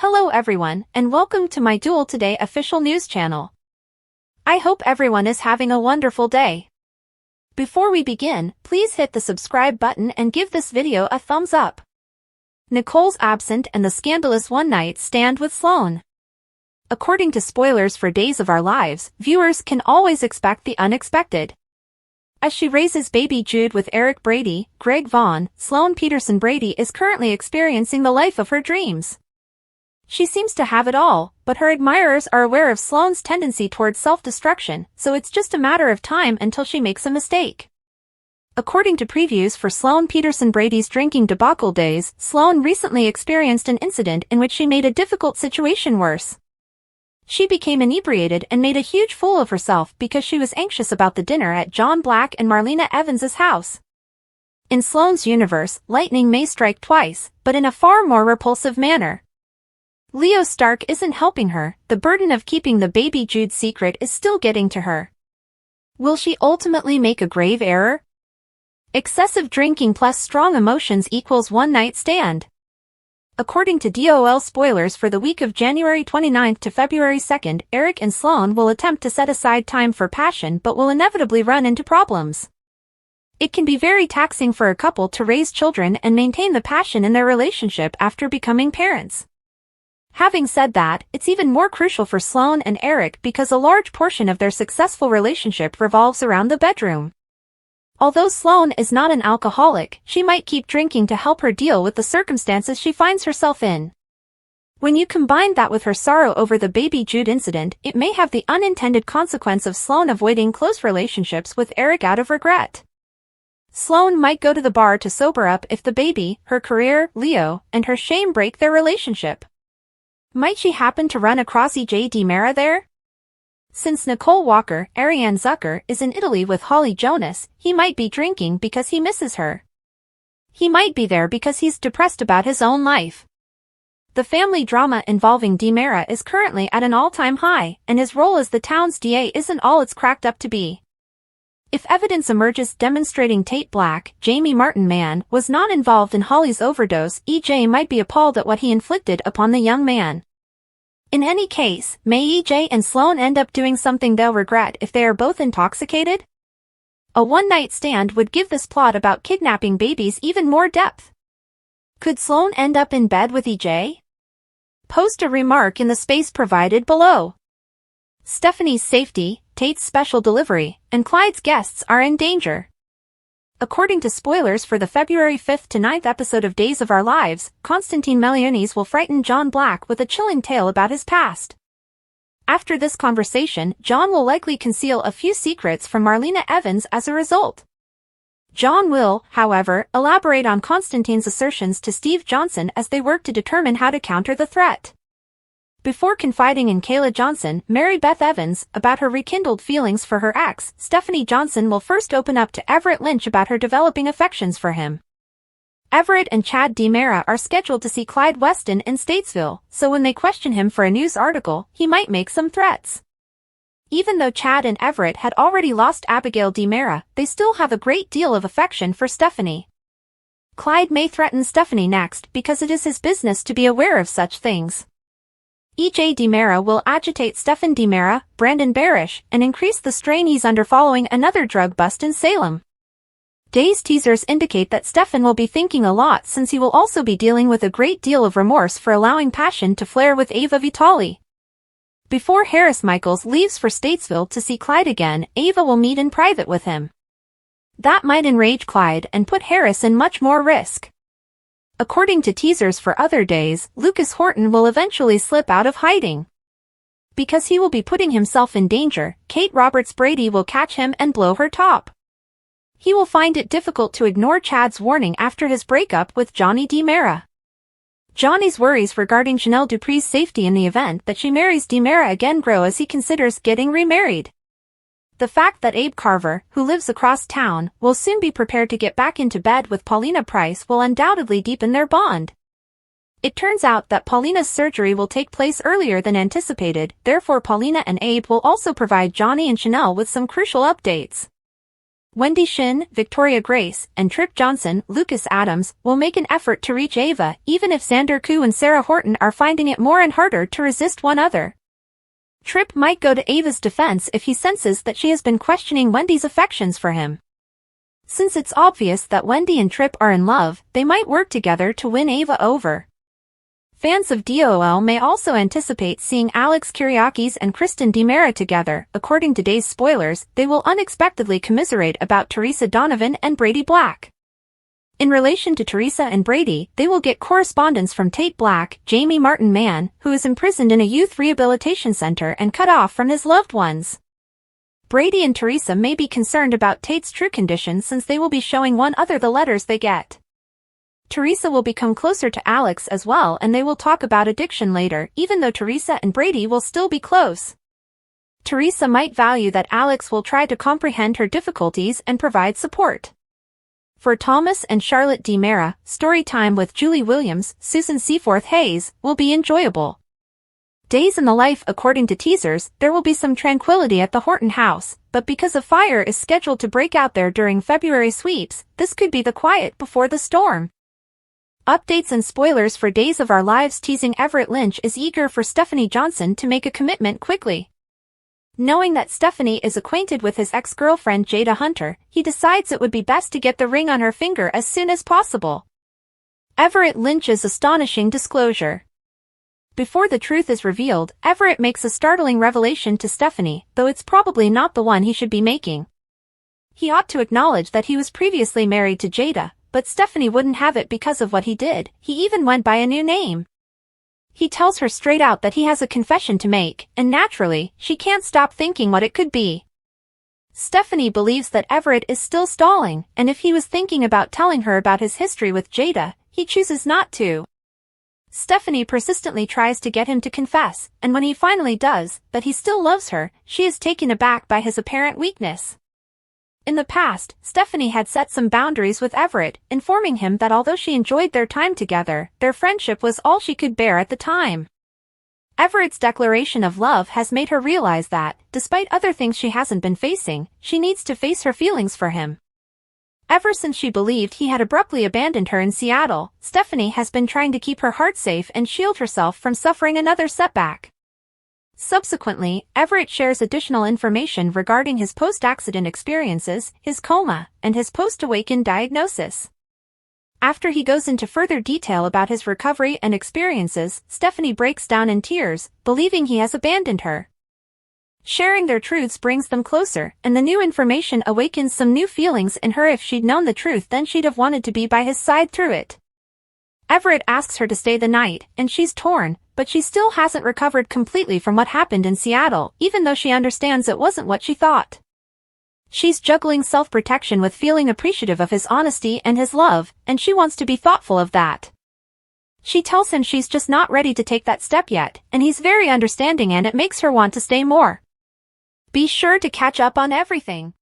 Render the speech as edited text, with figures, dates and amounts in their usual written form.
Hello everyone, and welcome to my Duel Today official news channel. I hope everyone is having a wonderful day. Before we begin, please hit the subscribe button and give this video a thumbs up. Nicole's absent and the scandalous one-night stand with Sloan. According to spoilers for Days of Our Lives, viewers can always expect the unexpected. As she raises baby Jude with Eric Brady, Greg Vaughn, Sloan Peterson Brady is currently experiencing the life of her dreams. She seems to have it all, but her admirers are aware of Sloan's tendency towards self-destruction, so it's just a matter of time until she makes a mistake. According to previews for Sloan Peterson Brady's drinking debacle days, Sloan recently experienced an incident in which she made a difficult situation worse. She became inebriated and made a huge fool of herself because she was anxious about the dinner at John Black and Marlena Evans's house. In Sloan's universe, lightning may strike twice, but in a far more repulsive manner. Leo Stark isn't helping her, the burden of keeping the baby Jude secret is still getting to her. Will she ultimately make a grave error? Excessive drinking plus strong emotions equals one-night stand. According to DOL spoilers for the week of January 29th to February 2nd, Eric and Sloan will attempt to set aside time for passion but will inevitably run into problems. It can be very taxing for a couple to raise children and maintain the passion in their relationship after becoming parents. Having said that, it's even more crucial for Sloan and Eric because a large portion of their successful relationship revolves around the bedroom. Although Sloan is not an alcoholic, she might keep drinking to help her deal with the circumstances she finds herself in. When you combine that with her sorrow over the baby Jude incident, it may have the unintended consequence of Sloan avoiding close relationships with Eric out of regret. Sloan might go to the bar to sober up if the baby, her career, Leo, and her shame break their relationship. Might she happen to run across E.J. DiMera there? Since Nicole Walker, Ariane Zucker, is in Italy with Holly Jonas, he might be drinking because he misses her. He might be there because he's depressed about his own life. The family drama involving DiMera is currently at an all-time high, and his role as the town's DA isn't all it's cracked up to be. If evidence emerges demonstrating Tate Black, Jamie Martin Man, was not involved in Holly's overdose, EJ might be appalled at what he inflicted upon the young man. In any case, may EJ and Sloan end up doing something they'll regret if they are both intoxicated? A one-night stand would give this plot about kidnapping babies even more depth. Could Sloan end up in bed with EJ? Post a remark in the space provided below. Stephanie's safety, Tate's special delivery, and Clyde's guests are in danger. According to spoilers for the February 5th to 9th episode of Days of Our Lives, Constantine Meliones will frighten John Black with a chilling tale about his past. After this conversation, John will likely conceal a few secrets from Marlena Evans as a result. John will, however, elaborate on Constantine's assertions to Steve Johnson as they work to determine how to counter the threat. Before confiding in Kayla Johnson, Mary Beth Evans, about her rekindled feelings for her ex, Stephanie Johnson will first open up to Everett Lynch about her developing affections for him. Everett and Chad DiMera are scheduled to see Clyde Weston in Statesville, so when they question him for a news article, he might make some threats. Even though Chad and Everett had already lost Abigail DiMera, they still have a great deal of affection for Stephanie. Clyde may threaten Stephanie next because it is his business to be aware of such things. E.J. DiMera will agitate Stephen DiMera, Brandon Barish, and increase the strain he's under following another drug bust in Salem. Days teasers indicate that Stephen will be thinking a lot since he will also be dealing with a great deal of remorse for allowing passion to flare with Ava Vitali. Before Harris Michaels leaves for Statesville to see Clyde again, Ava will meet in private with him. That might enrage Clyde and put Harris in much more risk. According to teasers for other days, Lucas Horton will eventually slip out of hiding. Because he will be putting himself in danger, Kate Roberts Brady will catch him and blow her top. He will find it difficult to ignore Chad's warning after his breakup with Johnny DiMera. Johnny's worries regarding Chanel Dupree's safety in the event that she marries DiMera again grow as he considers getting remarried. The fact that Abe Carver, who lives across town, will soon be prepared to get back into bed with Paulina Price will undoubtedly deepen their bond. It turns out that Paulina's surgery will take place earlier than anticipated, therefore Paulina and Abe will also provide Johnny and Chanel with some crucial updates. Wendy Shin, Victoria Grace, and Tripp Johnson, Lucas Adams, will make an effort to reach Ava, even if Xander Koo and Sarah Horton are finding it more and harder to resist one another. Tripp might go to Ava's defense if he senses that she has been questioning Wendy's affections for him. Since it's obvious that Wendy and Tripp are in love, they might work together to win Ava over. Fans of DOL may also anticipate seeing Alex Kyriakis and Kristen DiMera together. According to Days Spoilers, they will unexpectedly commiserate about Teresa Donovan and Brady Black. In relation to Teresa and Brady, they will get correspondence from Tate Black, Jamie Martin Mann, who is imprisoned in a youth rehabilitation center and cut off from his loved ones. Brady and Teresa may be concerned about Tate's true condition since they will be showing one another the letters they get. Teresa will become closer to Alex as well, and they will talk about addiction later, even though Teresa and Brady will still be close. Teresa might value that Alex will try to comprehend her difficulties and provide support. For Thomas and Charlotte DiMera, story time with Julie Williams, Susan Seaforth Hayes, will be enjoyable. Days in the life. According to teasers, there will be some tranquility at the Horton house, but because a fire is scheduled to break out there during February sweeps, this could be the quiet before the storm. Updates and spoilers for Days of Our Lives. Teasing Everett Lynch is eager for Stephanie Johnson to make a commitment quickly. Knowing that Stephanie is acquainted with his ex-girlfriend Jada Hunter, he decides it would be best to get the ring on her finger as soon as possible. Everett Lynch's astonishing disclosure. Before the truth is revealed, Everett makes a startling revelation to Stephanie, though it's probably not the one he should be making. He ought to acknowledge that he was previously married to Jada, but Stephanie wouldn't have it because of what he did. He even went by a new name. He tells her straight out that he has a confession to make, and naturally, she can't stop thinking what it could be. Stephanie believes that Everett is still stalling, and if he was thinking about telling her about his history with Jada, he chooses not to. Stephanie persistently tries to get him to confess, and when he finally does, that he still loves her, she is taken aback by his apparent weakness. In the past, Stephanie had set some boundaries with Everett, informing him that although she enjoyed their time together, their friendship was all she could bear at the time. Everett's declaration of love has made her realize that, despite other things she hasn't been facing, she needs to face her feelings for him. Ever since she believed he had abruptly abandoned her in Seattle, Stephanie has been trying to keep her heart safe and shield herself from suffering another setback. Subsequently, Everett shares additional information regarding his post-accident experiences, his coma, and his post-awaken diagnosis. After he goes into further detail about his recovery and experiences, Stephanie breaks down in tears, believing he has abandoned her. Sharing their truths brings them closer, and the new information awakens some new feelings in her. If she'd known the truth, then she'd have wanted to be by his side through it. Everett asks her to stay the night, and she's torn, but she still hasn't recovered completely from what happened in Seattle, even though she understands it wasn't what she thought. She's juggling self-protection with feeling appreciative of his honesty and his love, and she wants to be thoughtful of that. She tells him she's just not ready to take that step yet, and he's very understanding, and it makes her want to stay more. Be sure to catch up on everything.